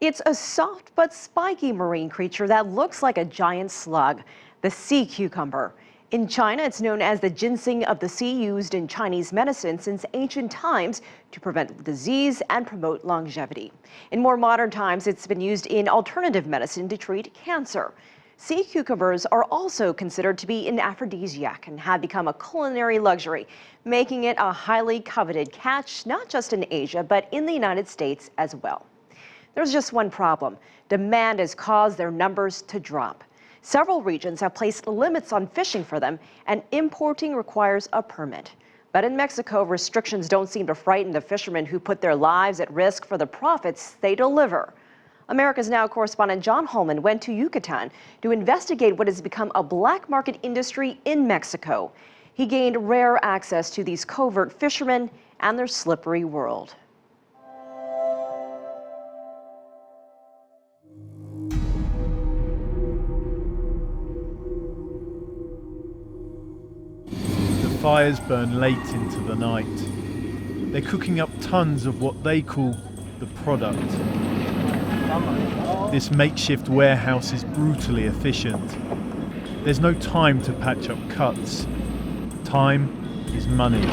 It's a soft but spiky marine creature that looks like a giant slug, the sea cucumber. In China, it's known as the ginseng of the sea, used in Chinese medicine since ancient times to prevent disease and promote longevity. In more modern times, it's been used in alternative medicine to treat cancer. Sea cucumbers are also considered to be an aphrodisiac and have become a culinary luxury, making it a highly coveted catch, not just in Asia, but in the United States as well. There's just one problem. Demand has caused their numbers to drop. Several regions have placed limits on fishing for them, and importing requires a permit. But in Mexico, restrictions don't seem to frighten the fishermen who put their lives at risk for the profits they deliver. America's Now correspondent John Holman went to Yucatan to investigate what has become a black market industry in Mexico. He gained rare access to these covert fishermen and their slippery world. The fires burn late into the night. They're cooking up tons of what they call the product. This makeshift warehouse is brutally efficient. There's no time to patch up cuts. Time is money.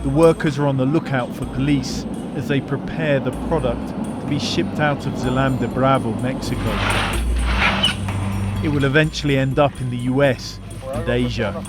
The workers are on the lookout for police as they prepare the product to be shipped out of Dzilam de Bravo, Mexico. It will eventually end up in the US and Asia.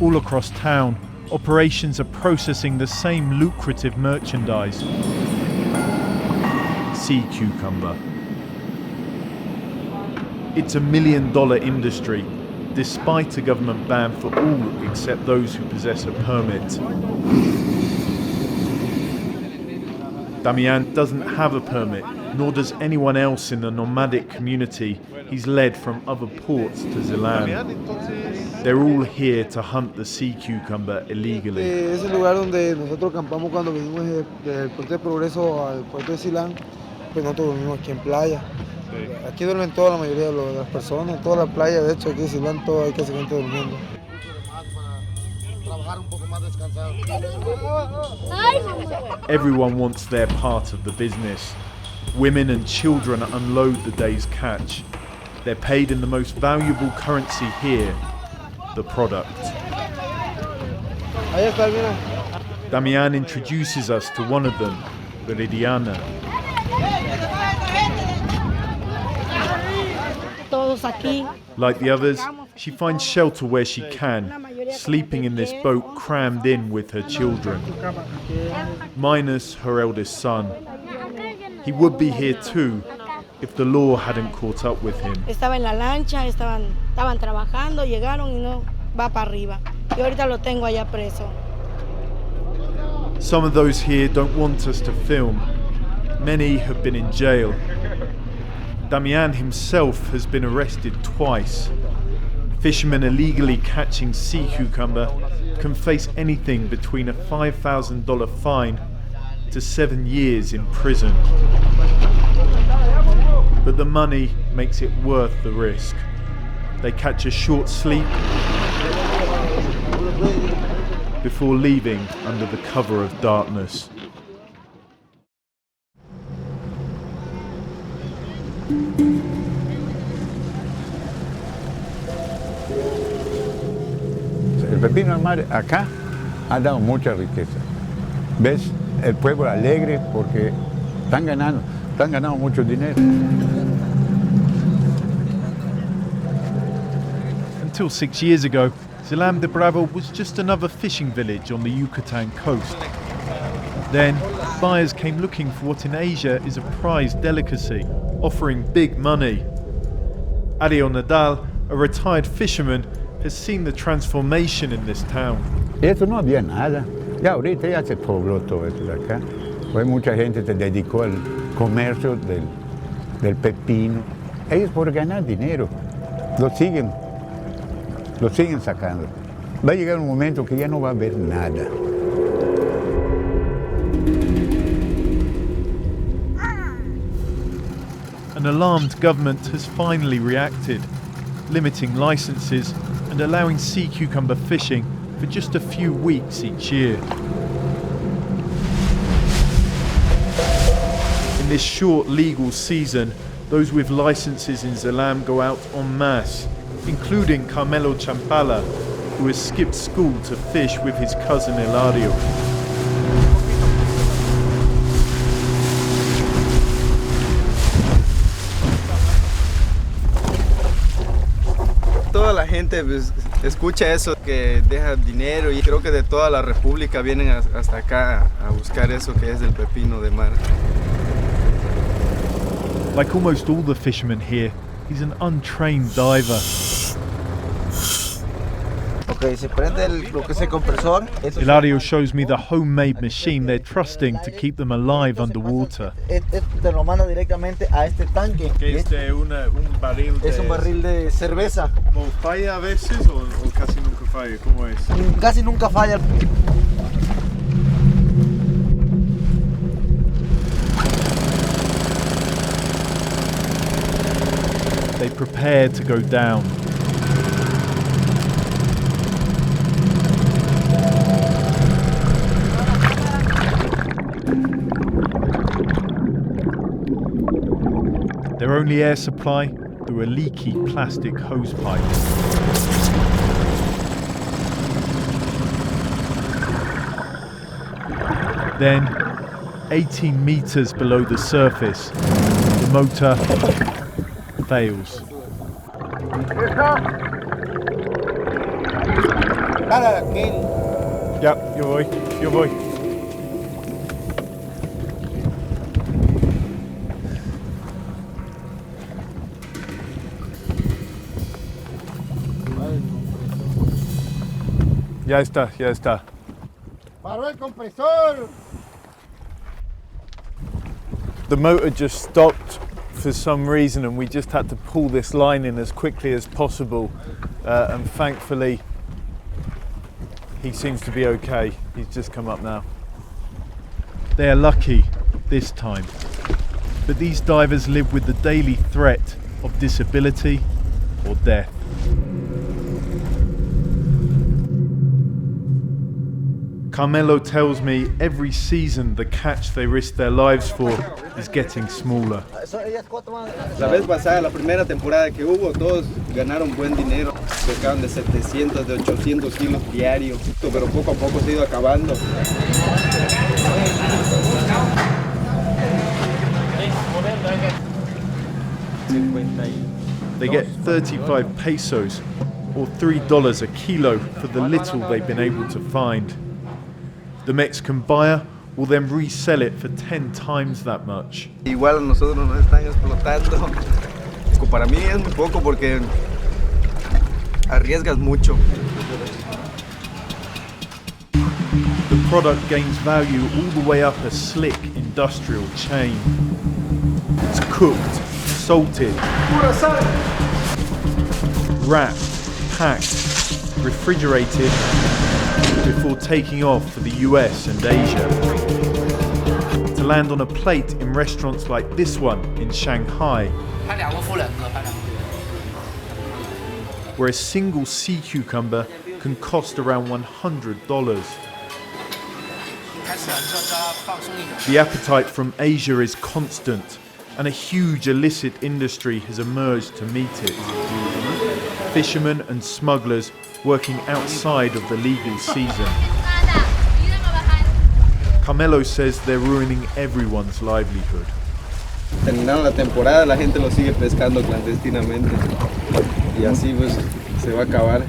All across town, operations are processing the same lucrative merchandise. Sea cucumber. It's $1 million industry, despite a government ban for all except those who possess a permit. Damian doesn't have a permit, nor does anyone else in the nomadic community he's led from other ports to Dzilam. They're all here to hunt the sea cucumber illegally. Es el lugar donde nosotros acampamos cuando vinimos del Puerto de Progreso al puerto de Dzilam, pues nosotros dormimos aquí en playa. Aquí duermen toda la mayoría de las personas, toda la playa, de hecho aquí en Dzilam todo hay casi gente durmiendo. Everyone wants their part of the business. Women and children unload the day's catch. They're paid in the most valuable currency here, the product. Damian introduces us to one of them, Viridiana. Like the others, she finds shelter where she can, sleeping in this boat crammed in with her children, minus her eldest son. He would be here too if the law hadn't caught up with him. Estaba en la lancha, estaban trabajando, llegaron y no va para arriba. Y ahorita lo tengo allá preso. Some of those here don't want us to film. Many have been in jail. Damian himself has been arrested twice. Fishermen illegally catching sea cucumber can face anything between a $5,000 fine to 7 years in prison. But the money makes it worth the risk. They catch a short sleep before leaving under the cover of darkness. El pepino al mar acá ha dado mucha riqueza. ¿Ves? El pueblo alegre porque están ganando mucho dinero. Until 6 years ago, Dzilam de Bravo was just another fishing village on the Yucatan coast. Then, buyers came looking for what in Asia is a prized delicacy, offering big money. Ariel Nadal, a retired fisherman, has seen the transformation in this town. Esto no había nada. Ya ahorita ya se pobló todo esto de acá. Pues mucha gente se dedicó al comercio del pepino. Ellos por ganar dinero lo siguen sacando. Va a llegar un momento que ya no va a haber nada. An alarmed government has finally reacted, limiting licenses and allowing sea cucumber fishing for just a few weeks each year. In this short legal season, those with licenses in Dzilam go out en masse, including Carmelo Champala, who has skipped school to fish with his cousin Hilario. Toda la gente pues, escucha eso, que deja dinero, y creo que de toda la república vienen hasta acá a buscar eso que es el pepino de mar. Like almost all the fishermen here, he's an untrained diver. Ok, se prende lo que es el compresor. Hilario shows me the homemade machine they're trusting to keep them alive underwater. Te lo manda directamente a este tanque. Un barril Es un barril de cerveza. ¿Falla a veces o casi nunca falla? ¿Cómo es? Casi nunca falla. They prepare to go down. Their only air supply through a leaky plastic hose pipe. Then, 18 meters below the surface, the motor fails. Yep, yo voy. Ya está. ¡Paró el compresor! The motor just stopped for some reason and we just had to pull this line in as quickly as possible, and thankfully he seems to be okay. He's just come up now. They are lucky this time, but these divers live with the daily threat of disability or death. Carmelo tells me every season the catch they risk their lives for is getting smaller. La vez pasada, la primera temporada que hubo, todos ganaron buen dinero. Pescaban de 700, de 800 kilos diarios, pero poco a poco se ha ido acabando. They get 35 pesos, or $3 a kilo, for the little they've been able to find. The Mexican buyer will then resell it for 10 times that much. Igual a nosotros nos están explotando. Para mí es muy poco porque arriesgas mucho. The product gains value all the way up a slick industrial chain. It's cooked, salted, wrapped, packed, refrigerated, before taking off for the US and Asia, to land on a plate in restaurants like this one in Shanghai, where a single sea cucumber can cost around $100. The appetite from Asia is constant, and a huge illicit industry has emerged to meet it. Fishermen and smugglers working outside of the legal season. Carmelo says they're ruining everyone's livelihood. Terminando la temporada, la gente lo sigue pescando clandestinamente y así pues se va a acabar.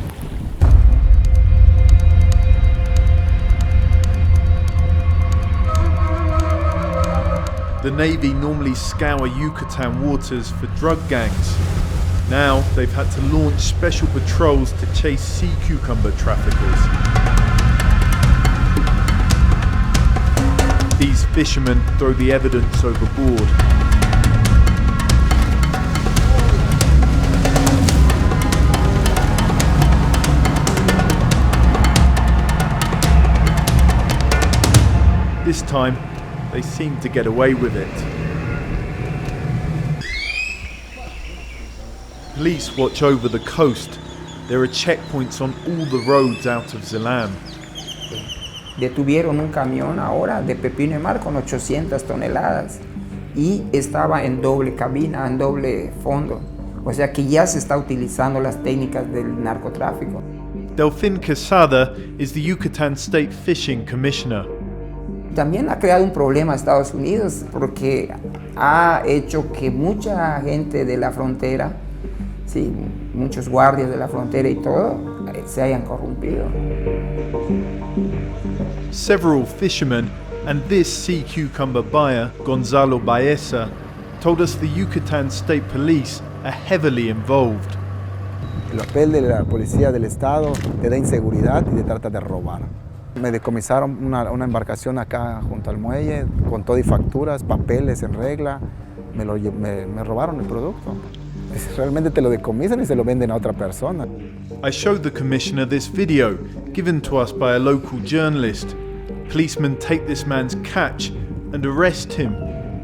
The Navy normally scour Yucatan waters for drug gangs. Now they've had to launch special patrols to chase sea cucumber traffickers. These fishermen throw the evidence overboard. This time, they seem to get away with it. Police watch over the coast. There are checkpoints on all the roads out of Dzilam. Detuvieron un camión ahora de pepino de mar con 800 toneladas y estaba en doble cabina, en doble fondo. O sea que ya se está utilizando las técnicas del narcotráfico. Delfín Quesada is the Yucatan State Fishing Commissioner. También ha creado un problema a Estados Unidos porque ha hecho que mucha gente de la frontera, sí, muchos guardias de la frontera y todo, se hayan corrompido. Several fishermen and this sea cucumber buyer, Gonzalo Baeza, told us the Yucatan State Police are heavily involved. El papel de la policía del estado te da inseguridad y te trata de robar. Me decomisaron una embarcación acá junto al muelle con todo y facturas, papeles en regla. Me robaron el producto. Realmente te lo decomisan y se lo venden a otra persona. I showed the commissioner this video given to us by a local journalist. Policemen take this man's catch and arrest him,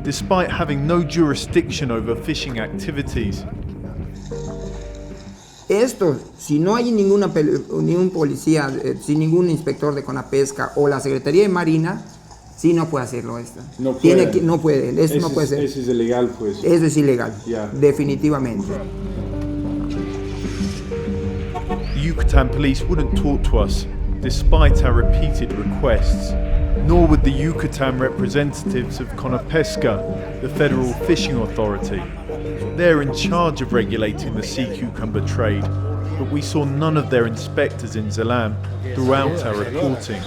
despite having no jurisdiction over fishing activities. Esto, si no hay ningún policía, si ningún inspector de Conapesca o la Secretaría de Marina, sí no puede hacerlo esto. No puede. No puede, eso no puede ser. Eso es ilegal, pues. Eso es ilegal, Yeah. definitivamente. The Yucatan police wouldn't talk to us, despite our repeated requests, nor would the Yucatan representatives of Conapesca, the federal fishing authority. They're in charge of regulating the sea cucumber trade, but we saw none of their inspectors in Dzilam throughout our reporting.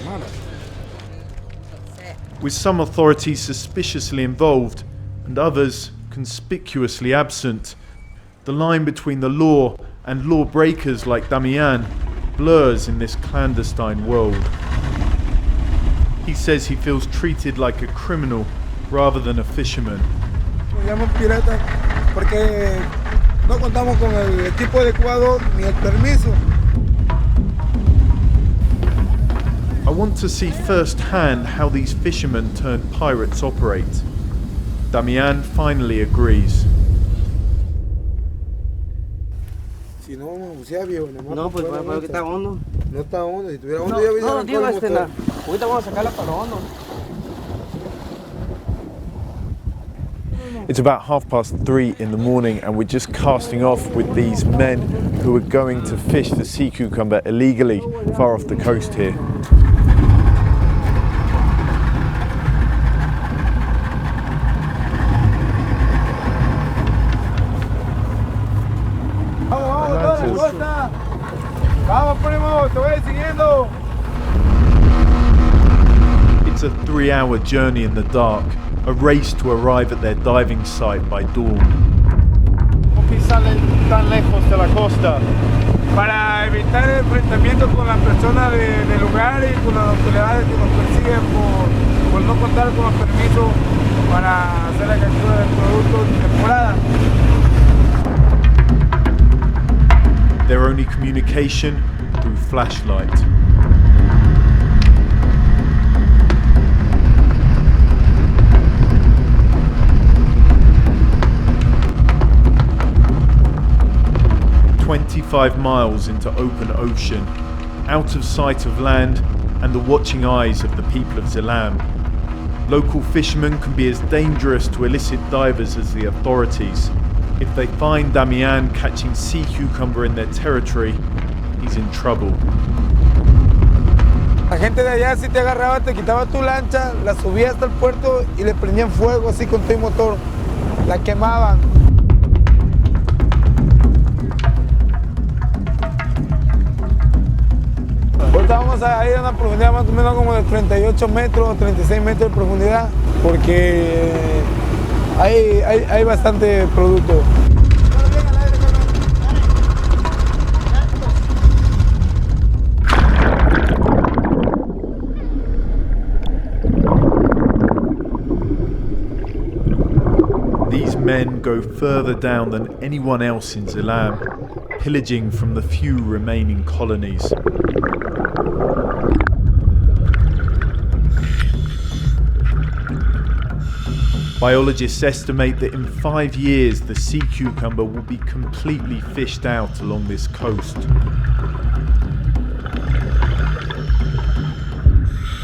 With some authorities suspiciously involved and others conspicuously absent, the line between the law and lawbreakers like Damian blurs in this clandestine world. He says he feels treated like a criminal rather than a fisherman. Nos llaman piratas porque no contamos con el equipo adecuado ni el permiso. I want to see firsthand how these fishermen turned pirates operate. Damian finally agrees. Si no vamos a bucear, viejo, No, pues para que está hondo. No está hondo, si tuviera hondo ya hubiera No, arrancado el motor. ahorita vamos a sacarla para lo hondo. It's about 3:30 in the morning and we're just casting off with these men who are going to fish the sea cucumber illegally far off the coast here. Vamos, primo, te voy siguiendo. It's a 3-hour journey in the dark, a race to arrive at their diving site by dawn. ¿Por qué salen tan lejos de la costa? Para evitar el enfrentamiento con las personas del lugar y con las autoridades que nos persiguen por no contar con los permisos para hacer la captura del producto de temporada. Their only communication through flashlight. "25 miles into open ocean, out of sight of land and the watching eyes of the people of Dzilam. Local fishermen can be as dangerous to illicit divers as the authorities. If they find Damian catching sea cucumber in their territory, he's in trouble." La gente de allá si te agarraba, te quitaba tu lancha, la subía hasta el puerto y le prendían fuego así con tu motor, la quemaban. Ahorita vamos a ir a una profundidad más o menos como de 38 metros, 36 metros de profundidad, porque hay bastante producto. These men go further down than anyone else in Dzilam, pillaging from the few remaining colonies. Biologists estimate that in 5 years the sea cucumber will be completely fished out along this coast.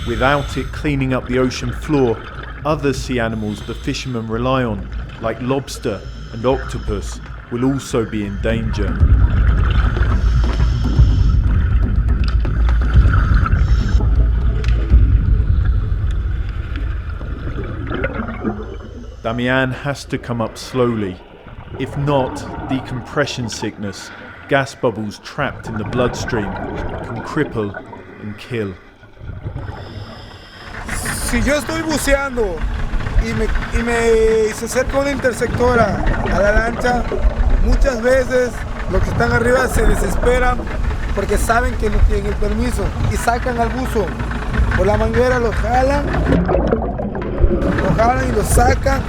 Without it cleaning up the ocean floor, other sea animals the fishermen rely on, like lobster and octopus, will also be in danger. Damian has to come up slowly. If not, decompression sickness, gas bubbles trapped in the bloodstream, can cripple and kill. Si yo estoy buceando y se acerca una intersectora a la lancha, muchas veces los que están arriba se desesperan porque saben que no tienen el permiso y sacan al buzo por la manguera, lo jalan y lo sacan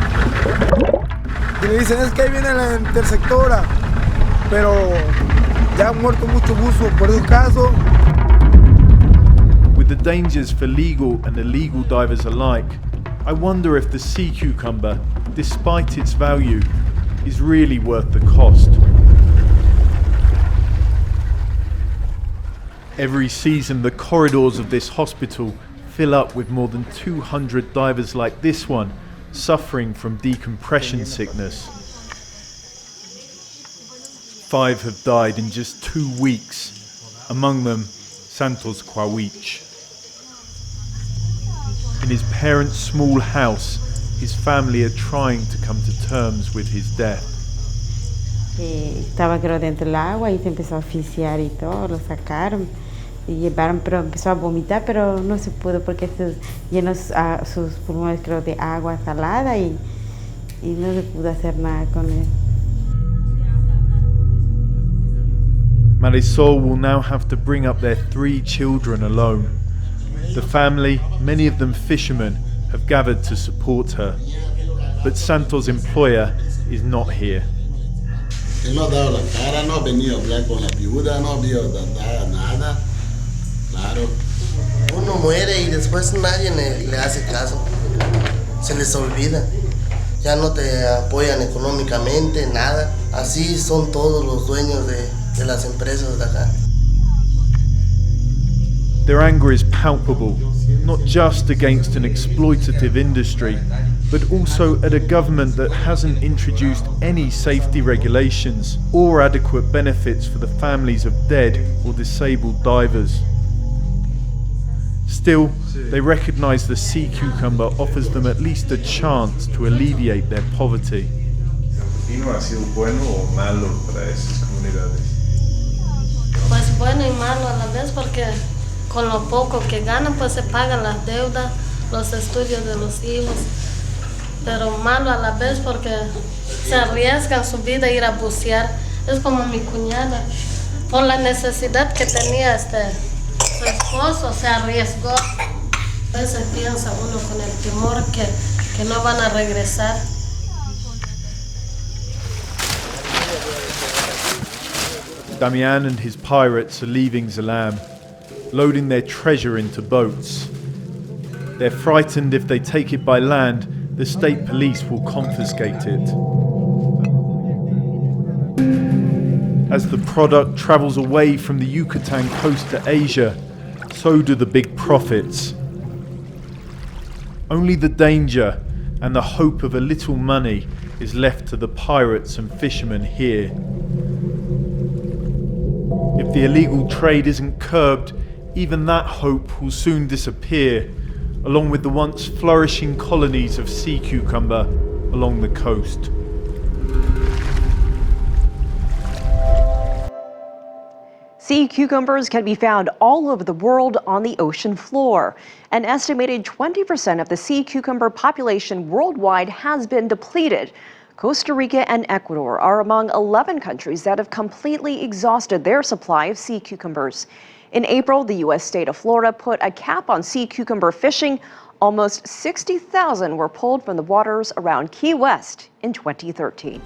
y le dicen es que ahí viene la intersectora, pero ya han muerto mucho buzo por ese caso. With the dangers for legal and illegal divers alike, I wonder if the sea cucumber, despite its value, is really worth the cost. Every season, the corridors of this hospital fill up with more than 200 divers like this one, suffering from decompression sickness. 5 have died in just 2 weeks, among them Santos Quawich. In his parents' small house, his family are trying to come to terms with his death. Estaba creo dentro del agua y se empezó a asfixiar y todo, lo sacaron y llevaron, pero empezó a vomitar, pero no se pudo porque llenó sus pulmones creo de agua salada y no se pudo hacer nada con él. Marisol will now have to bring up their 3 children alone. The family, many of them fishermen, have gathered to support her. But Santos' employer is not here. Él no ha dado la cara, no ha venido a hablar con la viuda, no ha venido a dar nada. Claro. Uno muere y después nadie le hace caso. Se les olvida. Ya no te apoyan económicamente, nada. Así son todos los dueños de las empresas de acá. Their anger is palpable, not just against an exploitative industry, but also at a government that hasn't introduced any safety regulations or adequate benefits for the families of dead or disabled divers. Still, they recognize the sea cucumber offers them at least a chance to alleviate their poverty. ¿Ha sido bueno o malo para esas comunidades? Pues bueno y malo a la vez porque con lo poco que ganan pues se pagan las deudas, los estudios de los hijos, pero malo a la vez porque se arriesgan su vida a ir a bucear. Es como mi cuñada, por la necesidad que tenía su esposo se arriesgó. A veces piensa uno con el temor que no van a regresar. Damian and his pirates are leaving Dzilam, loading their treasure into boats. They're frightened if they take it by land, the state police will confiscate it. As the product travels away from the Yucatan coast to Asia, so do the big profits. Only the danger and the hope of a little money is left to the pirates and fishermen here. If the illegal trade isn't curbed, even that hope will soon disappear, along with the once flourishing colonies of sea cucumber along the coast. Sea cucumbers can be found all over the world on the ocean floor. An estimated 20% of the sea cucumber population worldwide has been depleted. Costa Rica and Ecuador are among 11 countries that have completely exhausted their supply of sea cucumbers. In April, the U.S. state of Florida put a cap on sea cucumber fishing. Almost 60,000 were pulled from the waters around Key West in 2013.